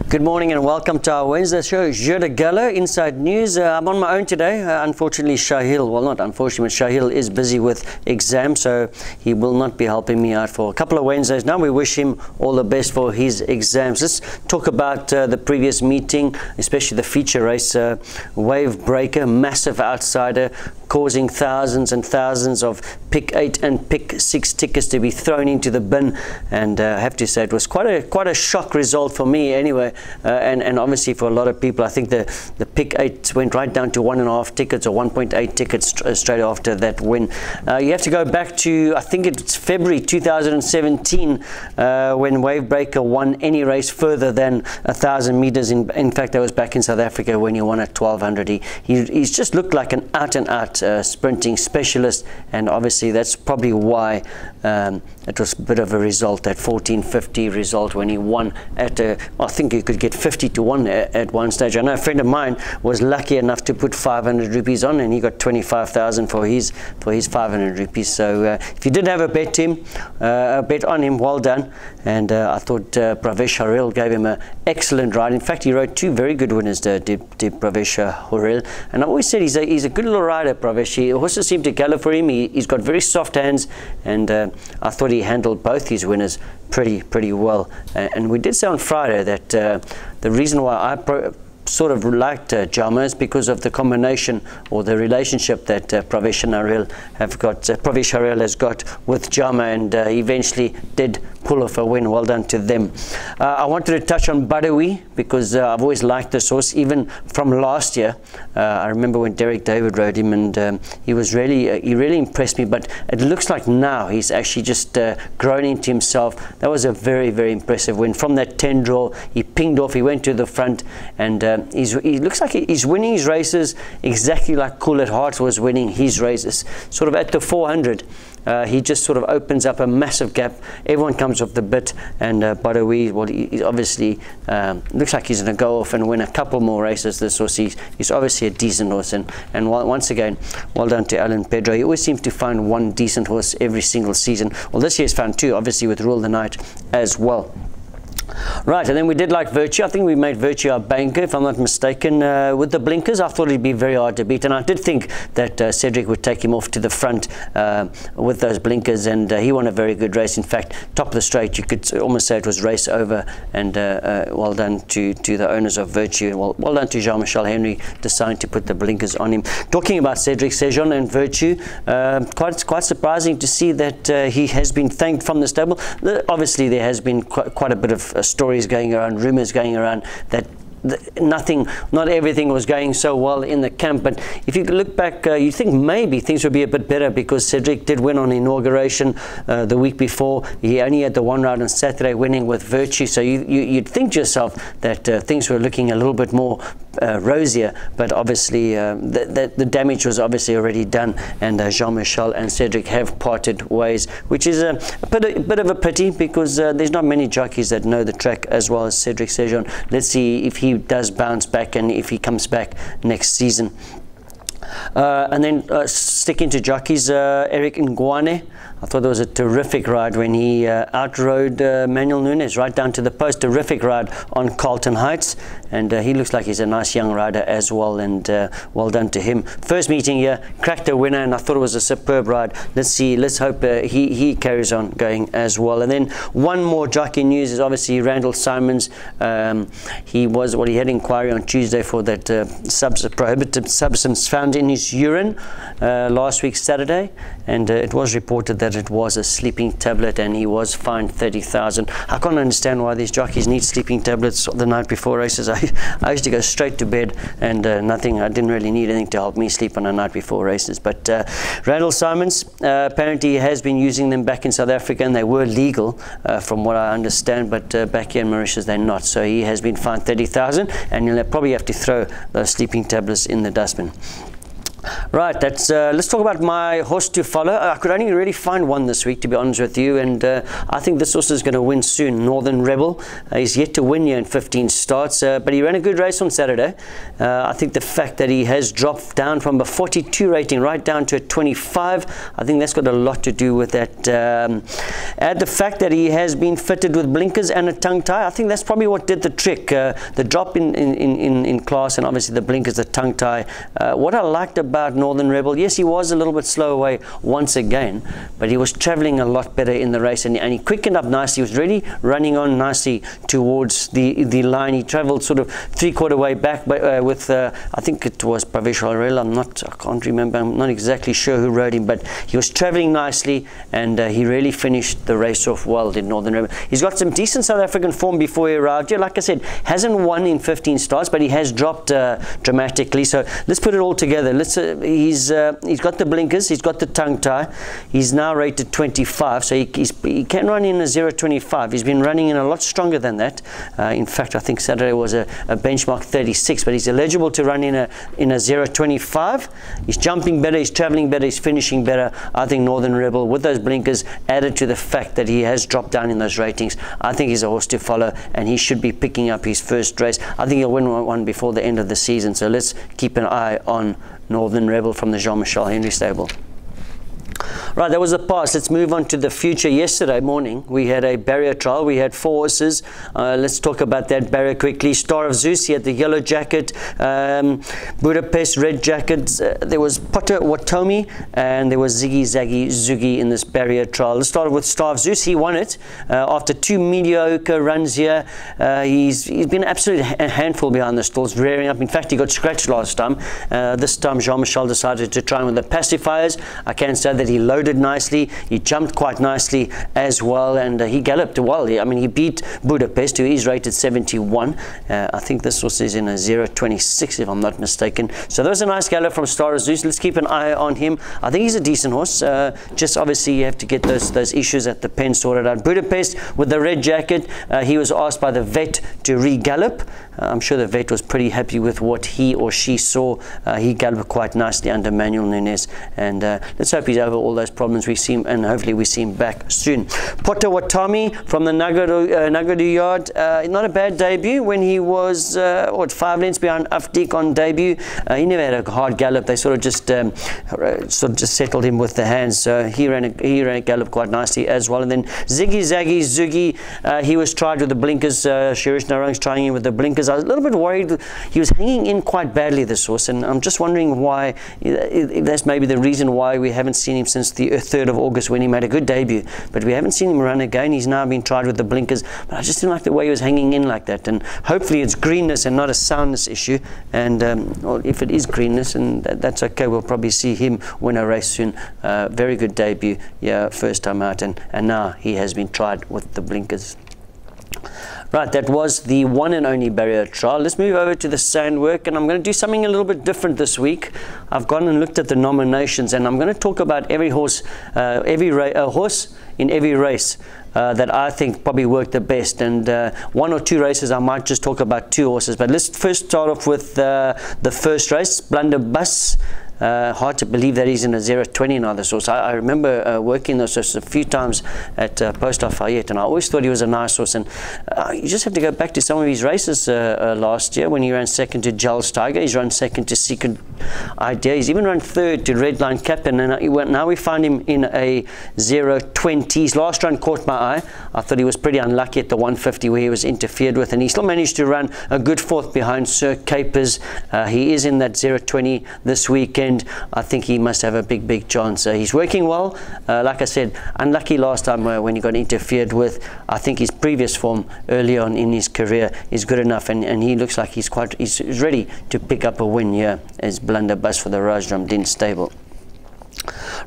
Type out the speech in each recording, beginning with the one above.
Good morning and welcome to our Wednesday show, Jeu de Gallo, Inside News. I'm on my own today. Unfortunately, Shahil, well, not unfortunately, but Shahil is busy with exams, so he will not be helping me out for a couple of Wednesdays now. We wish him all the best for his exams. Let's talk about the previous meeting, especially the feature race. Wave Breaker, massive outsider, causing thousands and thousands of pick 8 and pick 6 tickets to be thrown into the bin, and I have to say it was quite a shock result for me anyway, and obviously for a lot of people. I think the pick 8 went right down to 1.5 tickets or 1.8 tickets straight after that win. You have to go back to, I think it's February 2017 when Wave Breaker won any race further than 1,000 meters. In fact, that was back in South Africa when he won at 1200. He's just looked like an out and out sprinting specialist, and obviously that's probably why it was a bit of a result, that 1450 result when he won at I think you could get 50 to 1 at one stage. I know a friend of mine was lucky enough to put 500 rupees on, and he got 25,000 for his 500 rupees. So if you did have a bet on him, well done. And I thought Pravesh Harel gave him an excellent ride. In fact, he rode 2 very good winners, did Pravesh Harel. And I always said he's a good little rider, Pravesh. He also seemed to gallop for him. He's got very soft hands, and I thought he handled both his winners pretty well. And we did say on Friday that the reason why I sort of liked Jama is because of the combination or the relationship that Pravesh Harel has got with Jama, and eventually did pull off a win. Well done to them. I wanted to touch on Badawi because I've always liked this horse, even from last year. I remember when Derek David rode him, and he really impressed me. But it looks like now he's actually just grown into himself. That was a very impressive win. From that 10 draw, he pinged off, he went to the front, and he looks like he's winning his races exactly like Cool at Heart was winning his races. Sort of at the 400, he just sort of opens up a massive gap. Everyone comes off the bit, and Badawi, well, he obviously looks like he's going to go off and win a couple more races. This horse, he's obviously a decent horse, and once again, well done to Alan Pedro. He always seems to find one decent horse every single season. Well, this year's found 2, obviously with Rule the Night as well. Right, and then we did like Virtue. I think we made Virtue our banker, if I'm not mistaken, with the blinkers. I thought it'd be very hard to beat, and I did think that Cedric would take him off to the front with those blinkers, and he won a very good race. In fact, top of the straight, you could almost say it was race over, and well done to the owners of Virtue. Well done to Jean-Michel Henry deciding to put the blinkers on him. Talking about Cedric Sejon and Virtue, quite surprising to see that he has been thanked from the stable. Obviously, there has been quite a bit of stories going around, rumors going around that not everything was going so well in the camp. But if you look back, you think maybe things would be a bit better, because Cedric did win on inauguration the week before. He only had the 1 ride on Saturday, winning with Virtue. So you'd think to yourself that things were looking a little bit more rosier, but obviously the damage was obviously already done, and Jean-Michel and Cedric have parted ways, which is a bit of a pity, because there's not many jockeys that know the track as well as Cedric Sejon. Let's see if he does bounce back and if he comes back next season. And then sticking to jockeys, Eric Ngwane. I thought it was a terrific ride when he outrode Manuel Nunes right down to the post. Terrific ride on Carlton Heights, and he looks like he's a nice young rider as well, and well done to him. First meeting here, cracked a winner, and I thought it was a superb ride. Let's hope he carries on going as well. And then one more jockey news is obviously Randall Simons. He had inquiry on Tuesday for that prohibited substance found in his urine last week Saturday, and it was reported that it was a sleeping tablet, and he was fined 30,000. I can't understand why these jockeys need sleeping tablets the night before races. I used to go straight to bed, and I didn't really need anything to help me sleep on a night before races. But Randall Simons apparently has been using them back in South Africa, and they were legal from what I understand, but back here in Mauritius they're not. So he has been fined 30,000, and you'll probably have to throw those sleeping tablets in the dustbin. Right, let's talk about my horse to follow. I could only really find one this week, to be honest with you, and I think this horse is going to win soon. Northern Rebel. He's yet to win here in 15 starts, but he ran a good race on Saturday. I think the fact that he has dropped down from a 42 rating right down to a 25, I think that's got a lot to do with that. Add the fact that he has been fitted with blinkers and a tongue tie. I think that's probably what did the trick. The drop in class, and obviously the blinkers, the tongue tie. What I liked about Northern Rebel, yes, he was a little bit slow away once again, but he was traveling a lot better in the race, and he quickened up nicely. He was really running on nicely towards the line. He traveled sort of 3/4 way back, but with I think it was Provincial Rail. I can't remember. I'm not exactly sure who rode him, but he was traveling nicely, and he really finished the race off well, did Northern Rebel. He's got some decent South African form before he arrived here. Like I said, hasn't won in 15 starts, but he has dropped dramatically. So let's put it all together. He's got the blinkers, he's got the tongue tie, he's now rated 25, so he can run in a 0.25. He's been running in a lot stronger than that. In fact, I think Saturday was a benchmark 36, but he's eligible to run in a 0.25. He's jumping better, he's traveling better, he's finishing better. I think Northern Rebel, with those blinkers, added to the fact that he has dropped down in those ratings, I think he's a horse to follow, and he should be picking up his first race. I think he'll win one before the end of the season, so let's keep an eye on Northern Rebel from the Jean-Michel Henry stable. Right, that was the past. Let's move on to the future. Yesterday morning, we had a barrier trial. We had 4 horses. Let's talk about that barrier quickly. Star of Zeus, he had the yellow jacket. Budapest, red jacket. There was Potter Watomi, and there was Ziggy Zaggy Zugi in this barrier trial. Let's start with Star of Zeus. He won it after 2 mediocre runs here. He's been an absolute handful behind the stalls, rearing up. In fact, he got scratched last time. This time, Jean-Michel decided to try him with the pacifiers. I can say that he loaded nicely, he jumped quite nicely as well, and he galloped well. I mean, he beat Budapest, who is rated 71. I think this horse is in a 0.26 if I'm not mistaken. So that was a nice gallop from Star of Zeus. Let's keep an eye on him. I think he's a decent horse. Just obviously you have to get those issues at the pen sorted out. Budapest with the red jacket, he was asked by the vet to re-gallop. I'm sure the vet was pretty happy with what he or she saw. He galloped quite nicely under Manuel Nunes, and let's hope he's over all those problems. We see him, and hopefully we see him back soon. Potawatomi from the Nagadu yard, not a bad debut when he was 5 lengths behind Afdik on debut. He never had a hard gallop. They sort of just settled him with the hands. So he ran a gallop quite nicely as well. And then Ziggy Zaggy Zugi, he was tried with the blinkers. Shirish Narang's trying him with the blinkers. I was a little bit worried. He was hanging in quite badly, this horse, and I'm just wondering why. If that's maybe the reason why we haven't seen him since the 3rd of August when he made a good debut, but we haven't seen him run again. He's now been tried with the blinkers, but I just didn't like the way he was hanging in like that, and hopefully it's greenness and not a soundness issue, and well, if it is greenness, and that's okay, we'll probably see him win a race soon. Very good debut, yeah, first time out, and now he has been tried with the blinkers. Right, that was the one and only barrier trial. Let's move over to the sandwork, and I'm going to do something a little bit different this week. I've gone and looked at the nominations, and I'm going to talk about every horse, horse in every race that I think probably worked the best, and 1 or 2 races I might just talk about 2 horses. But let's first start off with the first race, Blunderbuss. Hard to believe that he's in a 0.20 now, this horse. I remember working those horses a few times at Post Lafayette, and I always thought he was a nice horse. And you just have to go back to some of his races last year when he ran second to Giles Tiger. He's run second to Secret Idea. He's even run third to Redline Captain, and now we find him in a 0.20. His last run caught my eye. I thought he was pretty unlucky at the 150 where he was interfered with, and he still managed to run a good 4th behind Sir Capers. He is in that 0.20 this weekend. I think he must have a big chance. He's working well. Like I said, unlucky last time when he got interfered with. I think his previous form early on in his career is good enough, and he looks like he's ready to pick up a win here as Blunderbuss for the Rajram Din stable.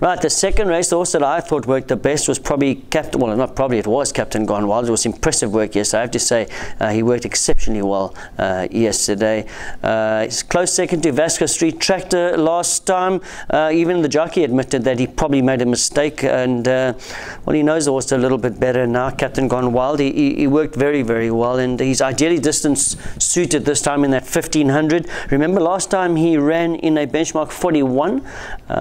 Right, the second race, the horse that I thought worked the best was probably Captain, well, not probably, it was Captain Gone Wild. It was impressive work yesterday. I have to say he worked exceptionally well yesterday. It's close second to Vasco Street Tractor last time. Even the jockey admitted that he probably made a mistake, and well, he knows the horse a little bit better now. Captain Gone Wild, he worked very, very well, and he's ideally distance suited this time in that 1500. Remember last time he ran in a benchmark 41,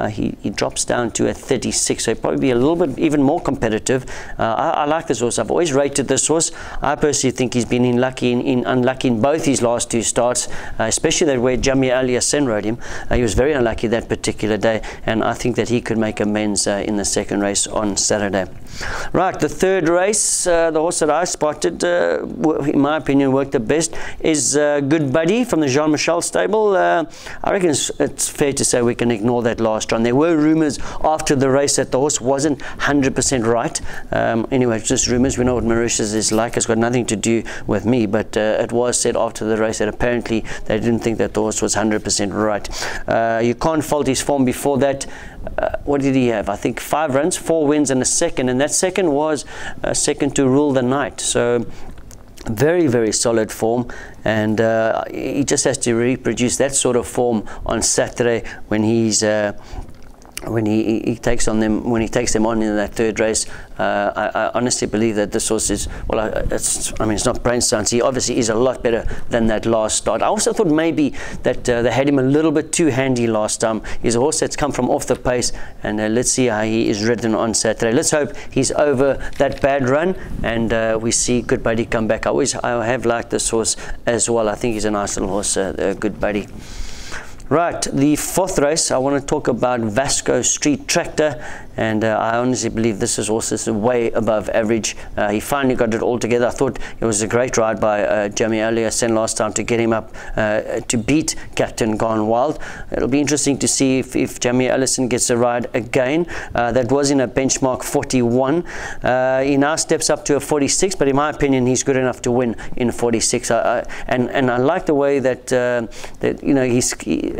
he drops down to a 36, so he'll probably be a little bit even more competitive. I like this horse. I've always rated this horse. I personally think he's been unlucky in both his last two starts, especially that where Jamia Ali Hassan rode him. He was very unlucky that particular day, and I think that he could make amends in the second race on Saturday. Right, the third race, the horse that I spotted, in my opinion, worked the best, is Good Buddy from the Jean-Michel stable. I reckon it's fair to say we can ignore that last run. There were rumours after the race that the horse wasn't 100% right. Anyway, it's just rumours. We know what Mauritius is like. It's got nothing to do with me, but it was said after the race that apparently they didn't think that the horse was 100% right. You can't fault his form before that. What did he have? I think 5 runs, 4 wins and a second, and that second was second to Rule the Night. So very, very solid form, and he just has to reproduce that sort of form on Saturday when he's when he takes them on in that third race. I honestly believe that this horse is, well, I mean, it's not brain science. He obviously is a lot better than that last start. I also thought maybe that they had him a little bit too handy last time. He's a horse that's come from off the pace, and let's see how he is ridden on Saturday. Let's hope he's over that bad run, and we see Good Buddy come back. I have liked this horse as well. I think he's a nice little horse, Good Buddy. Right, the fourth race, I want to talk about Vasco Street Tractor, and I honestly believe this is also way above average. He finally got it all together. I thought it was a great ride by Jamia Ali Hassan last time to get him up to beat Captain Gone Wild. It'll be interesting to see if Jamia Ali Hassan gets a ride again. That was in a benchmark 41. He now steps up to a 46, but in my opinion, he's good enough to win in 46. And I like the way that, you know,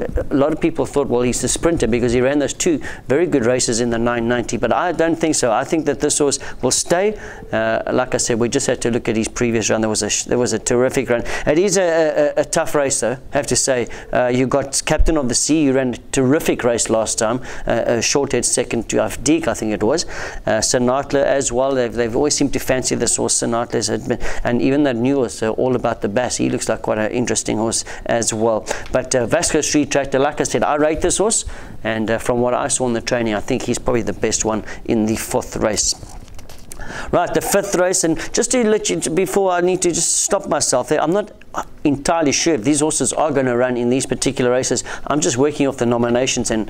a lot of people thought, well, he's a sprinter because he ran those 2 very good races in the 990, but I don't think so. I think that this horse will stay. Like I said, we just had to look at his previous run. There was a terrific run. It is a tough race, though, I have to say. You got Captain of the Sea, who ran a terrific race last time, a short-head second to Afdeek, I think it was. Sinatla as well. They've always seemed to fancy this horse, Sinatla, and even that new horse, All About the Bass, he looks like quite an interesting horse as well. But Vasco Street Tractor, like I said, I rate this horse, and from what I saw in the training, I think he's probably the best one in the 4th race. Right, the 5th race, and just to let you, before I need to just stop myself there, I'm not entirely sure if these horses are going to run in these particular races. I'm just working off the nominations and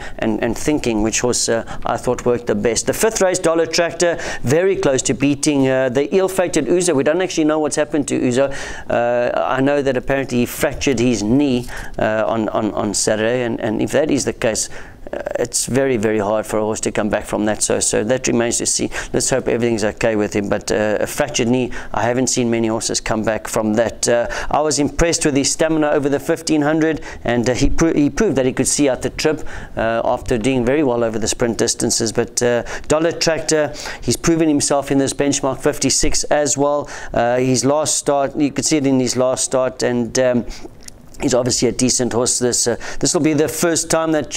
thinking which horse I thought worked the best. The 5th race, Dollar Tractor, very close to beating the ill-fated Uzo. We don't actually know what's happened to Uzo. I know that apparently he fractured his knee on Saturday, and if that is the case, it's very, very hard for a horse to come back from that. So that remains to see. Let's hope everything's okay with him. But a fractured knee, I haven't seen many horses come back from that. I was impressed with his stamina over the 1500, and he proved that he could see out the trip after doing very well over the sprint distances. But Dollar Tractor, he's proven himself in this benchmark 56 as well. His last start, you could see it in his last start, and he's obviously a decent horse. This will be the first time that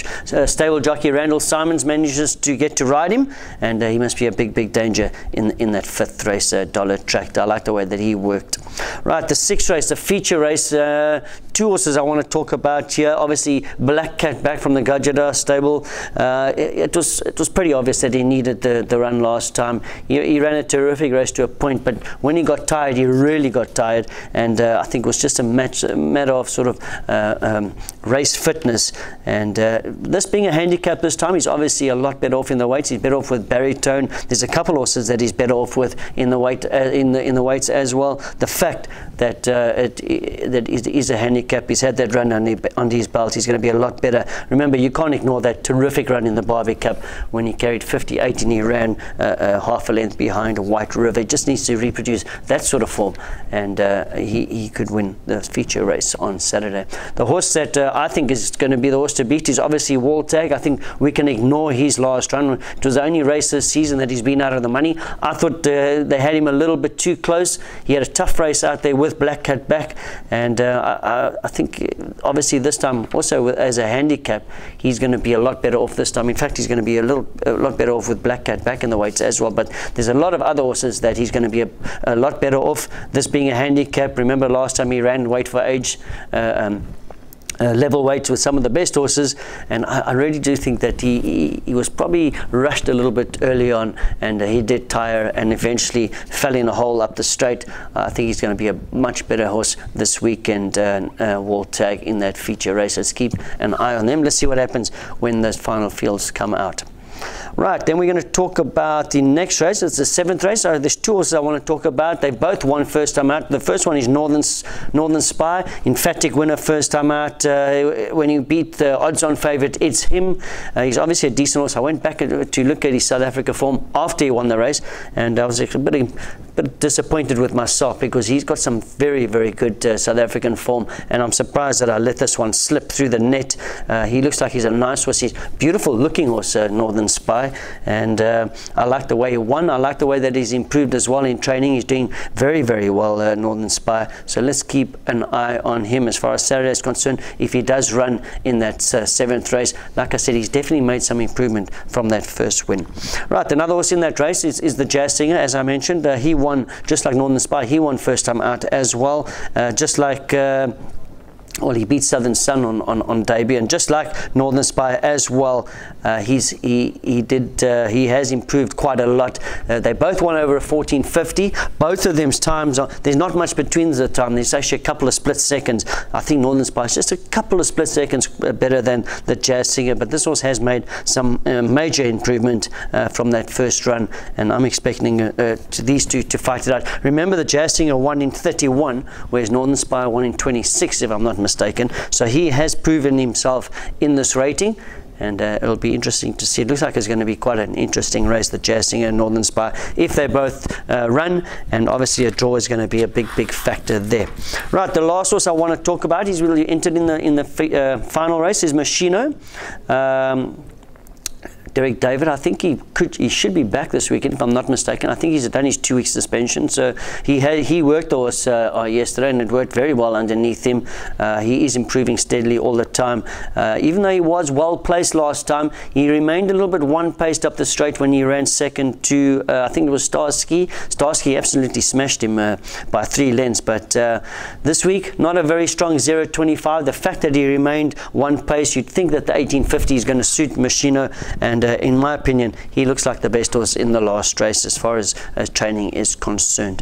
stable jockey Randall Simons manages to get to ride him, and he must be a big danger in that 5th race, Dollar Tractor. I like the way that he worked. Right, the 6th race, the feature race. 2 horses I want to talk about here. Obviously, Black Cat back from the Gajada stable. It was pretty obvious that he needed the run last time. He ran a terrific race to a point, but when he got tired, he really got tired, and I think it was just a matter of sort of race fitness. And this being a handicap this time, he's obviously a lot better off in the weights. He's better off with Baritone. There's a couple horses that he's better off with in the weight in the weights as well. The fact that that it is a handicap, he's had that run under his belt, he's going to be a lot better. Remember, you can't ignore that terrific run in the Barbie Cup when he carried 58 and he ran half a length behind White River. He just needs to reproduce that sort of form, and he could win the feature race on Saturday. Saturday. The horse that I think is going to be the horse to beat is obviously Waltag. I think we can ignore his last run. It was the only race this season that he's been out of the money. I thought they had him a little bit too close. He had a tough race out there with Black Cat back, and I think obviously this time also as a handicap he's going to be a lot better off this time. In fact, he's going to be a lot better off with Black Cat back in the weights as well. But there's a lot of other horses that he's going to be a lot better off. This being a handicap, remember last time he ran weight for age level weights with some of the best horses, and I really do think that he was probably rushed a little bit early on, and he did tire and eventually fell in a hole up the straight. I think he's going to be a much better horse this weekend, Waltag, in that feature race. Let's keep an eye on them. Let's see what happens when the final fields come out. Right, then we're going to talk about the next race. It's the 7th race. So there's 2 horses I want to talk about. They both won first time out. The first one is Northern Spy, emphatic winner first time out. When you beat the odds-on favourite, it's him. He's obviously a decent horse. I went back to look at his South Africa form after he won the race, and I was a bit disappointed with myself because he's got some very, very good South African form, and I'm surprised that I let this one slip through the net. He looks like he's a nice horse. He's a beautiful looking horse, Northern Spy, and I like the way he won. I like the way that he's improved as well in training. He's doing very, very well, Northern Spy. So let's keep an eye on him as far as Saturday is concerned. If he does run in that 7th race, like I said, he's definitely made some improvement from that first win. Right, another horse in that race is the Jazz Singer, as I mentioned. He won just like Northern Spy. He won first time out as well, just like well, he beat Southern Sun on debut, and just like Northern Spy as well, he has improved quite a lot. They both won over a 14:50. Both of them's times there's not much between the time. There's actually a couple of split seconds. I think Northern Spy is just a couple of split seconds better than the Jazz Singer, but this horse has made some major improvement from that first run, and I'm expecting these two to fight it out. Remember, the Jazz Singer won in 31, whereas Northern Spy won in 26, if I'm not mistaken. So he has proven himself in this rating, and it'll be interesting to see. It looks like it's going to be quite an interesting race, the Jazz Singer and Northern Spy, if they both run, and obviously a draw is going to be a big factor there. Right, the last horse I want to talk about, he's really entered in the final race, is Machino. Derek David, I think he should be back this weekend, if I'm not mistaken. I think he's done his 2 week suspension, so he worked the horse yesterday, and it worked very well underneath him. He is improving steadily all the time. Even though he was well placed last time, he remained a little bit one-paced up the straight when he ran second to I think it was Starsky. Starsky absolutely smashed him by 3 lengths, but this week not a very strong 0.25. The fact that he remained one-pace, you'd think that the 1850 is going to suit Machino, and in my opinion, he looks like the best horse in the last race as far as training is concerned.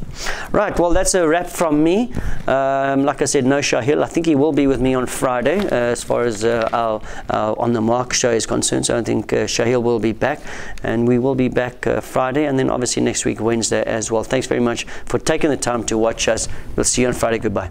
Right, well, that's a wrap from me. Like I said, no Shahil. I think he will be with me on Friday as far as our On the Mark show is concerned. So I think Shahil will be back, and we will be back Friday, and then obviously next week, Wednesday as well. Thanks very much for taking the time to watch us. We'll see you on Friday. Goodbye.